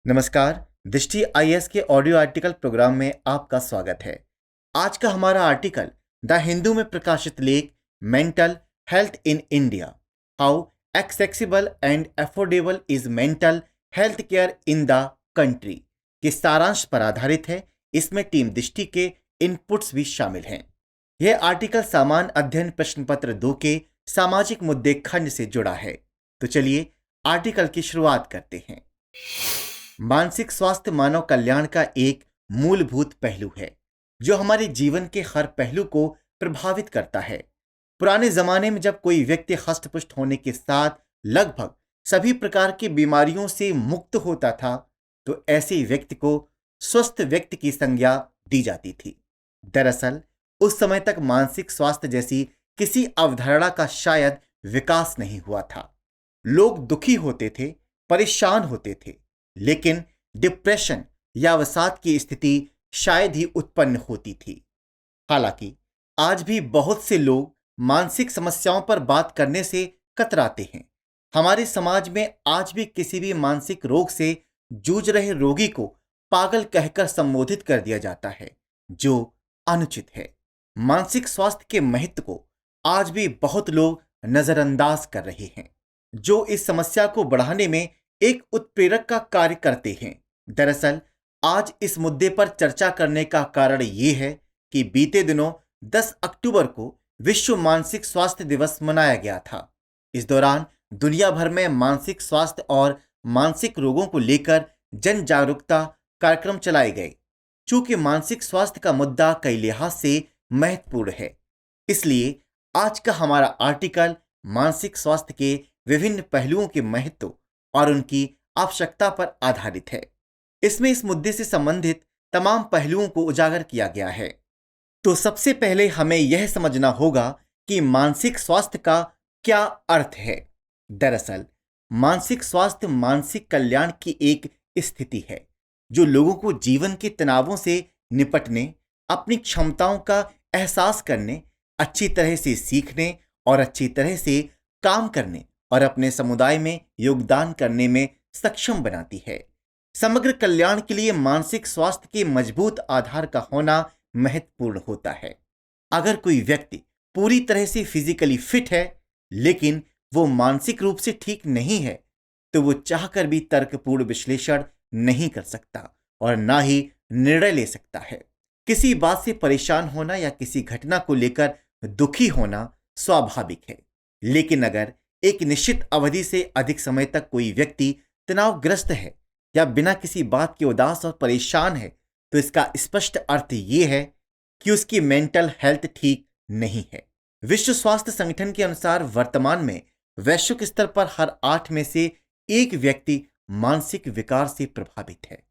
नमस्कार। दृष्टि आईएएस के ऑडियो आर्टिकल प्रोग्राम में आपका स्वागत है। आज का हमारा आर्टिकल द हिंदू में प्रकाशित लेख mental health in India, how accessible and affordable is mental health care in the country के सारांश पर आधारित है। इसमें टीम दृष्टि के इनपुट्स भी शामिल हैं। यह आर्टिकल सामान्य अध्ययन प्रश्न पत्र 2 के सामाजिक मुद्दे खंड से जुड़ा है। तो चलिए आर्टिकल की शुरुआत करते हैं। मानसिक स्वास्थ्य मानव कल्याण का एक मूलभूत पहलू है जो हमारे जीवन के हर पहलू को प्रभावित करता है। पुराने जमाने में जब कोई व्यक्ति हष्ट-पुष्ट होने के साथ लगभग सभी प्रकार की बीमारियों से मुक्त होता था, तो ऐसे व्यक्ति को स्वस्थ व्यक्ति की संज्ञा दी जाती थी। दरअसल उस समय तक मानसिक स्वास्थ्य जैसी किसी अवधारणा का शायद विकास नहीं हुआ था। लोग दुखी होते थे, परेशान होते थे, लेकिन डिप्रेशन या अवसाद की स्थिति शायद ही उत्पन्न होती थी। हालांकि आज भी बहुत से लोग मानसिक समस्याओं पर बात करने से कतराते हैं। हमारे समाज में आज भी किसी भी मानसिक रोग से जूझ रहे रोगी को पागल कहकर संबोधित कर दिया जाता है, जो अनुचित है। मानसिक स्वास्थ्य के महत्व को आज भी बहुत लोग नजरअंदाज कर रहे हैं, जो इस समस्या को बढ़ाने में एक उत्प्रेरक का कार्य करते हैं। दरअसल आज इस मुद्दे पर चर्चा करने का कारण ये है कि बीते दिनों 10 अक्टूबर को विश्व मानसिक स्वास्थ्य दिवस मनाया गया था। इस दौरान दुनिया भर में मानसिक स्वास्थ्य और मानसिक रोगों को लेकर जन जागरूकता कार्यक्रम चलाए गए। चूंकि मानसिक स्वास्थ्य का मुद्दा कई लिहाज से महत्वपूर्ण है, इसलिए आज का हमारा आर्टिकल मानसिक स्वास्थ्य के विभिन्न पहलुओं के महत्व और उनकी आवश्यकता पर आधारित है। इसमें इस मुद्दे से संबंधित तमाम पहलुओं को उजागर किया गया है। तो सबसे पहले हमें यह समझना होगा कि मानसिक स्वास्थ्य का क्या अर्थ है। दरअसल मानसिक स्वास्थ्य मानसिक कल्याण की एक स्थिति है जो लोगों को जीवन के तनावों से निपटने, अपनी क्षमताओं का एहसास करने, अच्छी तरह से सीखने और अच्छी तरह से काम करने और अपने समुदाय में योगदान करने में सक्षम बनाती है। समग्र कल्याण के लिए मानसिक स्वास्थ्य के मजबूत आधार का होना महत्वपूर्ण होता है। अगर कोई व्यक्ति पूरी तरह से फिजिकली फिट है लेकिन वो मानसिक रूप से ठीक नहीं है, तो वो चाहकर भी तर्कपूर्ण विश्लेषण नहीं कर सकता और ना ही निर्णय ले सकता है। किसी बात से परेशान होना या किसी घटना को लेकर दुखी होना स्वाभाविक है, लेकिन अगर एक निश्चित अवधि से अधिक समय तक कोई व्यक्ति तनावग्रस्त है या बिना किसी बात के उदास और परेशान है, तो इसका स्पष्ट अर्थ यह है कि उसकी मेंटल हेल्थ ठीक नहीं है। विश्व स्वास्थ्य संगठन के अनुसार वर्तमान में वैश्विक स्तर पर हर 8 में से 1 व्यक्ति मानसिक विकार से प्रभावित है।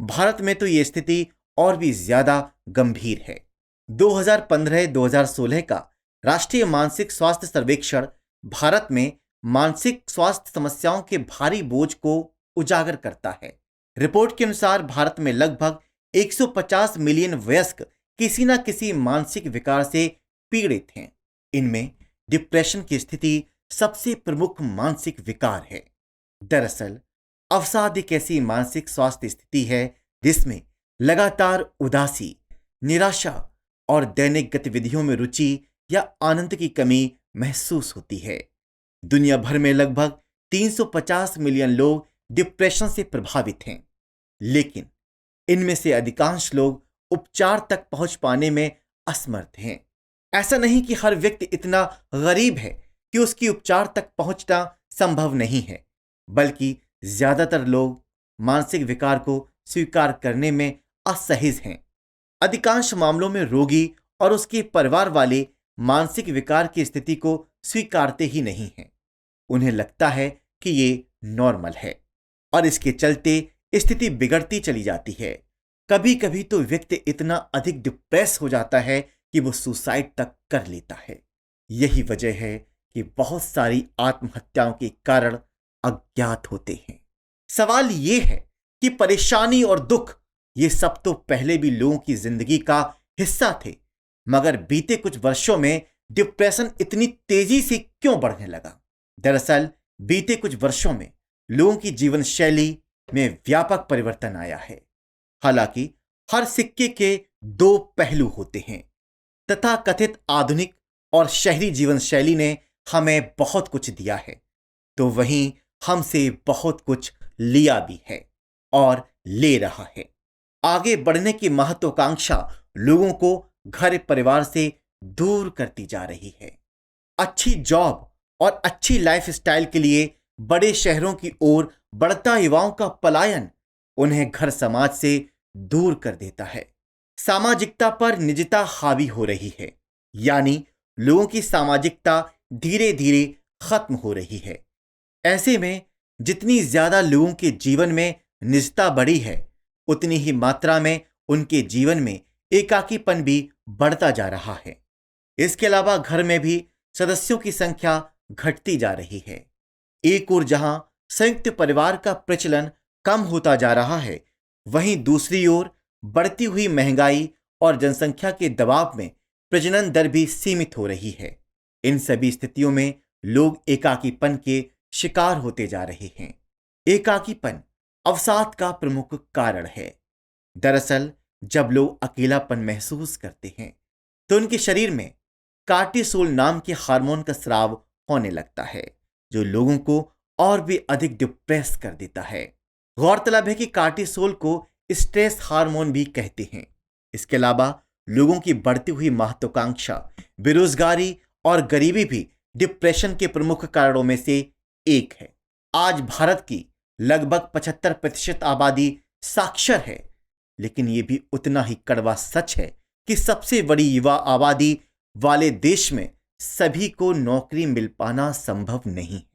भारत में तो यह स्थिति और भी ज्यादा गंभीर है। 2015-2016 का राष्ट्रीय मानसिक स्वास्थ्य सर्वेक्षण भारत में मानसिक स्वास्थ्य समस्याओं के भारी बोझ को उजागर करता है। रिपोर्ट के अनुसार भारत में लगभग 150 मिलियन वयस्क किसी न किसी मानसिक विकार से पीड़ित हैं। इनमें डिप्रेशन की स्थिति सबसे प्रमुख मानसिक विकार है। दरअसल अवसाद एक ऐसी मानसिक स्वास्थ्य स्थिति है जिसमें लगातार उदासी, निराशा और दैनिक गतिविधियों में रुचि या आनंद की कमी महसूस होती है। दुनिया भर में लगभग 350 मिलियन लोग डिप्रेशन से प्रभावित हैं, लेकिन इनमें से अधिकांश लोग उपचार तक पहुंच पाने में असमर्थ हैं। ऐसा नहीं कि हर व्यक्ति इतना गरीब है कि उसकी उपचार तक पहुंचना संभव नहीं है, बल्कि ज्यादातर लोग मानसिक विकार को स्वीकार करने में असहज हैं। अधिकांश मामलों में रोगी और उसके परिवार वाले मानसिक विकार की स्थिति को स्वीकारते ही नहीं हैं। उन्हें लगता है कि ये नॉर्मल है और इसके चलते स्थिति बिगड़ती चली जाती है। कभी कभी तो व्यक्ति इतना अधिक डिप्रेस हो जाता है कि वो सुसाइड तक कर लेता है। यही वजह है कि बहुत सारी आत्महत्याओं के कारण अज्ञात होते हैं। सवाल ये है कि परेशानी और दुख ये सब तो पहले भी लोगों की जिंदगी का हिस्सा थे, मगर बीते कुछ वर्षों में डिप्रेशन इतनी तेजी से क्यों बढ़ने लगा? दरअसल बीते कुछ वर्षों में लोगों की जीवन शैली, में व्यापक परिवर्तन आया है। हालांकि हर सिक्के के दो पहलू होते हैं। तथाकथित आधुनिक और शहरी जीवन शैली ने हमें बहुत कुछ दिया है, तो वहीं हमसे बहुत कुछ लिया भी है और ले रहा है। आगे बढ़ने की महत्वाकांक्षा लोगों को घर परिवार से दूर करती जा रही है। अच्छी जॉब और अच्छी लाइफस्टाइल के लिए बड़े शहरों की ओर बढ़ता युवाओं का पलायन उन्हें घर समाज से दूर कर देता है। सामाजिकता पर निजता हावी हो रही है, यानी लोगों की सामाजिकता धीरे धीरे खत्म हो रही है। ऐसे में जितनी ज्यादा लोगों के जीवन में निजता बढ़ी है, उतनी ही मात्रा में उनके जीवन में एकाकीपन भी बढ़ता जा रहा है। इसके अलावा घर में भी सदस्यों की संख्या घटती जा रही है। एक ओर जहां संयुक्त परिवार का प्रचलन कम होता जा रहा है, वहीं दूसरी ओर बढ़ती हुई महंगाई और जनसंख्या के दबाव में प्रजनन दर भी सीमित हो रही है। इन सभी स्थितियों में लोग एकाकीपन के शिकार होते जा रहे हैं। एकाकीपन अवसाद का प्रमुख कारण है। दरअसल जब लोग अकेलापन महसूस करते हैं तो उनके शरीर में कार्टिसोल नाम के हार्मोन का स्राव होने लगता है, जो लोगों को और भी अधिक डिप्रेस कर देता है। गौरतलब है कि कार्टिसोल को स्ट्रेस हार्मोन भी कहते हैं। इसके अलावा लोगों की बढ़ती हुई महत्वाकांक्षा, बेरोजगारी और गरीबी भी डिप्रेशन के प्रमुख कारणों में से एक है। आज भारत की लगभग 75% आबादी साक्षर है, लेकिन यह भी उतना ही कड़वा सच है कि सबसे बड़ी युवा आबादी वाले देश में सभी को नौकरी मिल पाना संभव नहीं है।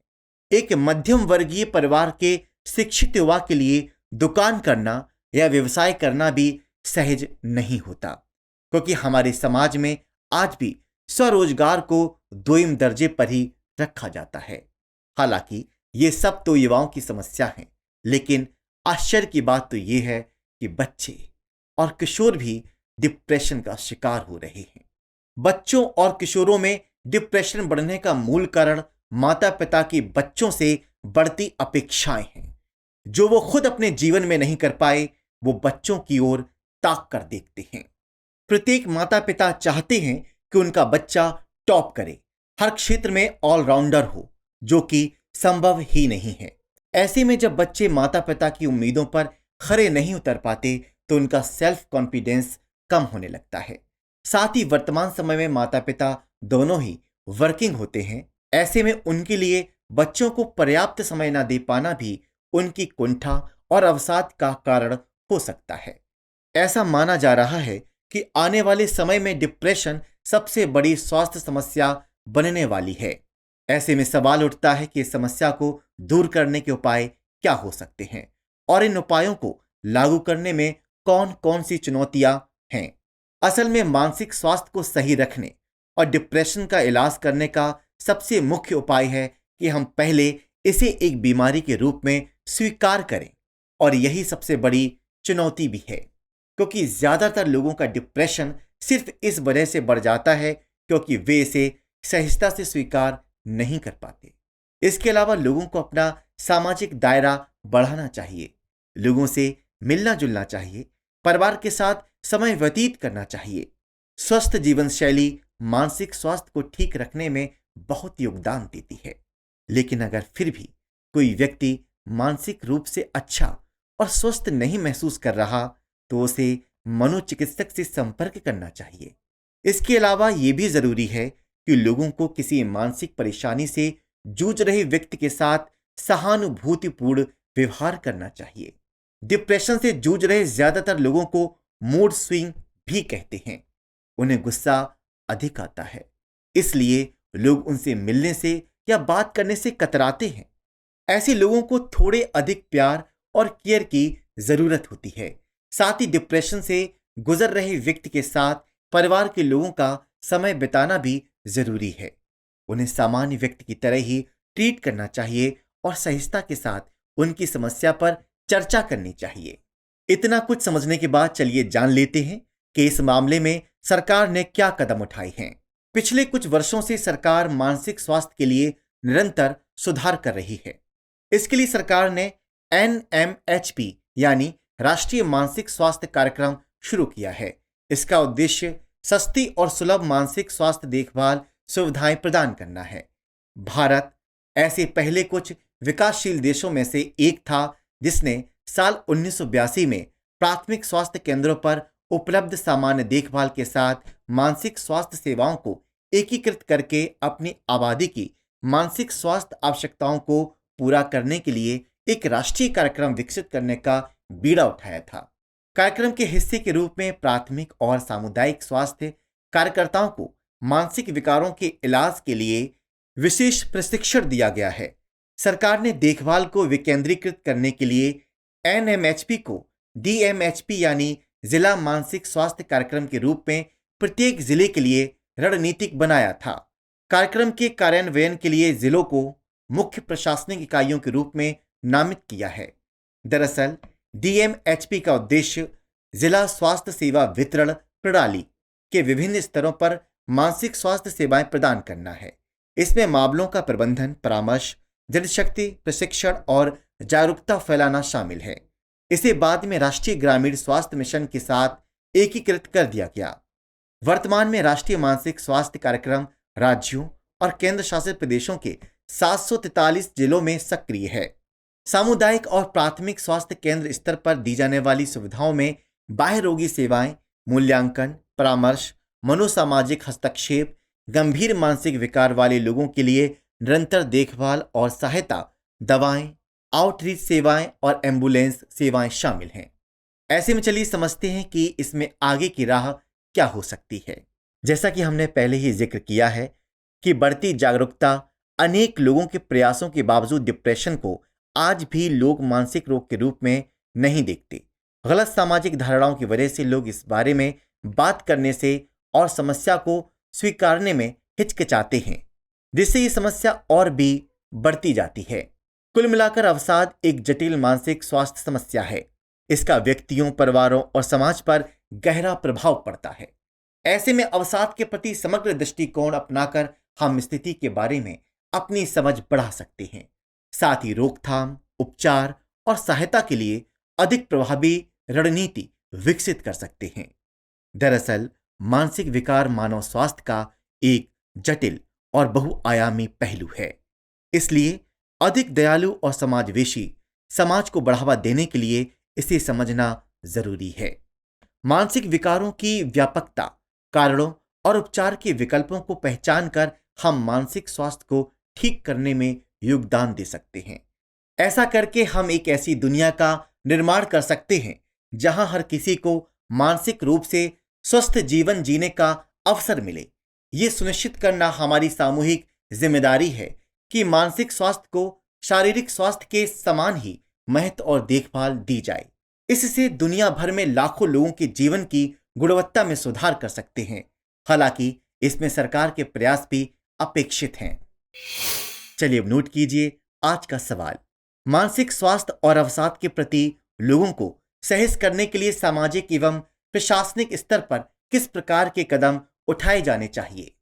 एक मध्यम वर्गीय परिवार के शिक्षित युवा के लिए दुकान करना या व्यवसाय करना भी सहज नहीं होता, क्योंकि हमारे समाज में आज भी स्वरोजगार को दोयम दर्जे पर ही रखा जाता है। हालांकि ये सब तो युवाओं की समस्या है, लेकिन आश्चर्य की बात तो ये है कि बच्चे और किशोर भी डिप्रेशन का शिकार हो रहे हैं। बच्चों और किशोरों में डिप्रेशन बढ़ने का मूल कारण माता पिता की बच्चों से बढ़ती अपेक्षाएं हैं। जो वो खुद अपने जीवन में नहीं कर पाए, वो बच्चों की ओर ताक कर देखते हैं। प्रत्येक माता पिता चाहते हैं कि उनका बच्चा टॉप करे, हर क्षेत्र में ऑलराउंडर हो, जो कि संभव ही नहीं है। ऐसे में जब बच्चे माता पिता की उम्मीदों पर खरे नहीं उतर पाते तो उनका सेल्फ कॉन्फिडेंस कम होने लगता है। साथ ही वर्तमान समय में माता पिता दोनों ही वर्किंग होते हैं। ऐसे में उनके लिए बच्चों को पर्याप्त समय न दे पाना भी उनकी कुंठा और अवसाद का कारण हो सकता है। ऐसा माना जा रहा है कि आने वाले समय में डिप्रेशन सबसे बड़ी स्वास्थ्य समस्या बनने वाली है। ऐसे में सवाल उठता है कि इस समस्या को दूर करने के उपाय क्या हो सकते हैं और इन उपायों को लागू करने में कौन कौन सी चुनौतियां हैं। असल में मानसिक स्वास्थ्य को सही रखने और डिप्रेशन का इलाज करने का सबसे मुख्य उपाय है कि हम पहले इसे एक बीमारी के रूप में स्वीकार करें, और यही सबसे बड़ी चुनौती भी है, क्योंकि ज्यादातर लोगों का डिप्रेशन सिर्फ इस वजह से बढ़ जाता है क्योंकि वे इसे सहजता से स्वीकार नहीं कर पाते। इसके अलावा लोगों को अपना सामाजिक दायरा बढ़ाना चाहिए, लोगों से मिलना जुलना चाहिए, परिवार के साथ समय व्यतीत करना चाहिए। स्वस्थ जीवन शैली मानसिक स्वास्थ्य को ठीक रखने में बहुत योगदान देती है। लेकिन अगर फिर भी कोई व्यक्ति मानसिक रूप से अच्छा और स्वस्थ नहीं महसूस कर रहा तो उसे मनोचिकित्सक से संपर्क करना चाहिए। इसके अलावा यह भी जरूरी है कि लोगों को किसी मानसिक परेशानी से जूझ रहे व्यक्ति के साथ सहानुभूतिपूर्ण व्यवहार करना चाहिए। डिप्रेशन से जूझ रहे ज्यादातर लोगों को मूड स्विंग भी कहते हैं। उन्हें गुस्सा अधिक आता है, इसलिए लोग उनसे मिलने से या बात करने से कतराते हैं। ऐसे लोगों को थोड़े अधिक प्यार और केयर की जरूरत होती है। साथ ही डिप्रेशन से गुजर रहे व्यक्ति के साथ परिवार के लोगों का समय बिताना भी जरूरी है। उन्हें सामान्य व्यक्ति की तरह ही ट्रीट करना चाहिए और सहिष्णुता के साथ उनकी समस्या पर चर्चा करनी चाहिए। इतना कुछ समझने के बाद चलिए जान लेते हैं कि इस मामले में सरकार ने क्या कदम उठाए हैं। पिछले कुछ वर्षों से सरकार मानसिक स्वास्थ्य के लिए निरंतर सुधार कर रही है। इसके लिए सरकार ने NMHP यानी राष्ट्रीय मानसिक स्वास्थ्य कार्यक्रम शुरू किया है। इसका उद्देश्य सस्ती और सुलभ मानसिक स्वास्थ्य देखभाल सुविधाएं प्रदान करना है। भारत ऐसे पहले कुछ विकासशील देशों में से एक था जिसने साल 1982 में प्राथमिक स्वास्थ्य केंद्रों पर उपलब्ध सामान्य देखभाल के साथ मानसिक स्वास्थ्य सेवाओं को एकीकृत करके अपनी आबादी की मानसिक स्वास्थ्य आवश्यकताओं को पूरा करने के लिए एक राष्ट्रीय कार्यक्रम विकसित करने का बीड़ा उठाया था। कार्यक्रम के हिस्से के रूप में प्राथमिक और सामुदायिक स्वास्थ्य कार्यकर्ताओं को मानसिक विकारों के इलाज के लिए विशेष प्रशिक्षण दिया गया है। सरकार ने देखभाल को विकेंद्रीकृत करने के लिए एनएमएचपी को डीएमएचपी यानी जिला मानसिक स्वास्थ्य कार्यक्रम के रूप में प्रत्येक जिले के लिए रणनीतिक बनाया था। कार्यक्रम के कार्यान्वयन के लिए जिलों को मुख्य प्रशासनिक इकाइयों के रूप में नामित किया है। दरअसल डीएमएचपी का उद्देश्य जिला स्वास्थ्य सेवा वितरण प्रणाली के विभिन्न स्तरों पर मानसिक स्वास्थ्य सेवाएं प्रदान करना है। इसमें मामलों का प्रबंधन, परामर्श, जनशक्ति प्रशिक्षण और जागरूकता फैलाना शामिल है। इसे बाद में राष्ट्रीय ग्रामीण स्वास्थ्य मिशन के साथ एकीकृत कर दिया गया। वर्तमान में राष्ट्रीय मानसिक स्वास्थ्य कार्यक्रम राज्यों और केंद्र शासित प्रदेशों के 743 जिलों में सक्रिय है। सामुदायिक और प्राथमिक स्वास्थ्य केंद्र स्तर पर दी जाने वाली सुविधाओं में बाह्य रोगी सेवाएं, मूल्यांकन, परामर्श, मनोसामाजिक हस्तक्षेप, गंभीर मानसिक विकार वाले लोगों के लिए निरंतर देखभाल और सहायता, दवाएं, आउटरीच सेवाएं और एम्बुलेंस सेवाएं शामिल हैं। ऐसे में चलिए समझते हैं कि इसमें आगे की राह क्या हो सकती है। जैसा कि हमने पहले ही जिक्र किया है कि बढ़ती जागरूकता, अनेक लोगों के प्रयासों के बावजूद डिप्रेशन को आज भी लोग मानसिक रोग के रूप में नहीं देखते। गलत सामाजिक धारणाओं की वजह से लोग इस बारे में बात करने से और समस्या को स्वीकारने में हिचकिचाते हैं, जिससे ये समस्या और भी बढ़ती जाती है। कुल मिलाकर अवसाद एक जटिल मानसिक स्वास्थ्य समस्या है। इसका व्यक्तियों, परिवारों और समाज पर गहरा प्रभाव पड़ता है। ऐसे में अवसाद के प्रति समग्र दृष्टिकोण अपनाकर हम स्थिति के बारे में अपनी समझ बढ़ा सकते हैं। साथ ही रोकथाम, उपचार और सहायता के लिए अधिक प्रभावी रणनीति विकसित कर सकते हैं। दरअसल मानसिक विकार मानव स्वास्थ्य का एक जटिल और बहुआयामी पहलू है। इसलिए अधिक दयालु और समाजवेशी समाज को बढ़ावा देने के लिए इसे समझना जरूरी है। मानसिक विकारों की व्यापकता, कारणों और उपचार के विकल्पों को पहचान कर हम मानसिक स्वास्थ्य को ठीक करने में योगदान दे सकते हैं। ऐसा करके हम एक ऐसी दुनिया का निर्माण कर सकते हैं जहां हर किसी को मानसिक रूप से स्वस्थ जीवन जीने का अवसर मिले। ये सुनिश्चित करना हमारी सामूहिक जिम्मेदारी है कि मानसिक स्वास्थ्य को शारीरिक स्वास्थ्य के समान ही महत्व और देखभाल दी जाए। इससे दुनिया भर में लाखों लोगों के जीवन की गुणवत्ता में सुधार कर सकते हैं। हालांकि इसमें सरकार के प्रयास भी अपेक्षित हैं। चलिए अब नोट कीजिए आज का सवाल। मानसिक स्वास्थ्य और अवसाद के प्रति लोगों को सहज करने के लिए सामाजिक एवं प्रशासनिक स्तर पर किस प्रकार के कदम उठाए जाने चाहिए?